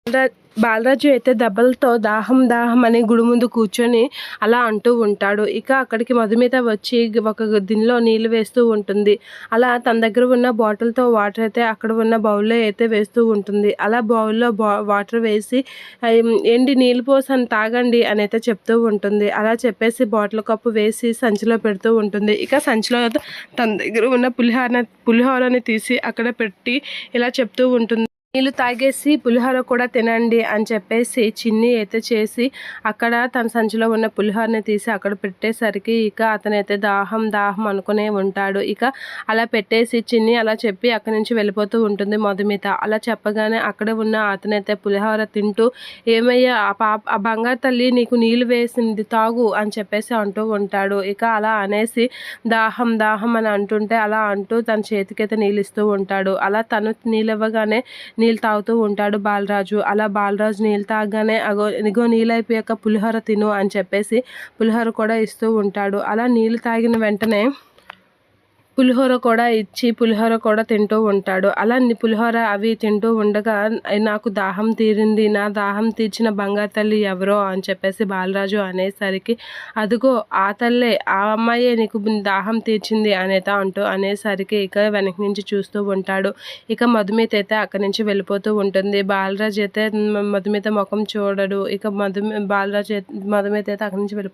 బాలరాజు అయితే దెబ్బలతో దాహం దాహం అని గుడి ముందు కూర్చొని అలా అంటూ ఉంటాడు. ఇక అక్కడికి మధుమిత వచ్చి ఒక గిన్నెలో నీళ్ళు వేస్తూ ఉంటుంది. అలా తన దగ్గర ఉన్న బాటిల్‌తో వాటర్ అయితే అక్కడ ఉన్న బౌల్‌లో అయితే వేస్తూ ఉంటుంది. అలా బౌల్‌లో వాటర్ వేసి "ఏండి నీళ్ళు పోసాను తాగండి" అనైతే చెప్తూ ఉంటుంది. అలా చెప్పేసి బాటిల్ కప్పు వేసి సంచిలో పెడుతూ ఉంటుంది. ఇక సంచిలో తన దగ్గర ఉన్న పులిహోరని తీసి అక్కడ పెట్టి ఇలా చెప్తూ ఉంటుంది. నీళ్ళు తాగేసి పులిహోర కూడా తినండి అని చెప్పేసి చిన్ని అయితే చేసి అక్కడ తన సంచిలో ఉన్న పులిహోరని తీసి అక్కడ పెట్టేసరికి ఇక అతనైతే దాహం దాహం అనుకునే ఉంటాడు. ఇక అలా పెట్టేసి చిన్ని అలా చెప్పి అక్కడి నుంచి వెళ్ళిపోతూ ఉంటుంది మధుమిత. అలా చెప్పగానే అక్కడ ఉన్న అతనైతే పులిహోర తింటూ "ఏమయ్యా ఆ బంగారు తల్లి నీకు నీళ్ళు వేసింది తాగు" అని చెప్పేసి అంటూ ఉంటాడు. ఇక అలా అనేసి దాహం దాహం అని అంటుంటే అలా అంటూ తన చేతికైతే నీళ్ళు ఇస్తూ ఉంటాడు. అలా తను నీళ్ళు ఇవ్వగానే నీళ్ళు తాగుతూ ఉంటాడు బాలరాజు. అలా బాలరాజు నీళ్ళు తాగగానే ఇగో నీళ్ళు అయిపోయాక పులిహోర తిను అని చెప్పేసి పులిహోర కూడా ఇస్తూ ఉంటాడు. అలా నీళ్ళు తాగిన వెంటనే పులిహోర కూడా ఇచ్చి పులిహోర కూడా తింటూ ఉంటాడు. అలా పులిహోర అవి తింటూ ఉండగా నాకు దాహం తీరింది, నా దాహం తీర్చిన బంగారు తల్లి ఎవరో అని చెప్పేసి బాలరాజు అనేసరికి అదిగో ఆ తల్లే, ఆ అమ్మాయే నీకు దాహం తీర్చింది అనేసరికి ఇక వెనక నుంచి చూస్తూ ఉంటాడు. ఇక మధుమిత అయితే అక్కడి నుంచి వెళ్ళిపోతూ ఉంటుంది. బాలరాజు అయితే మధుమిత ముఖం చూడడు. ఇక మధుమిత అయితే అక్కడి నుంచి వెళ్ళిపో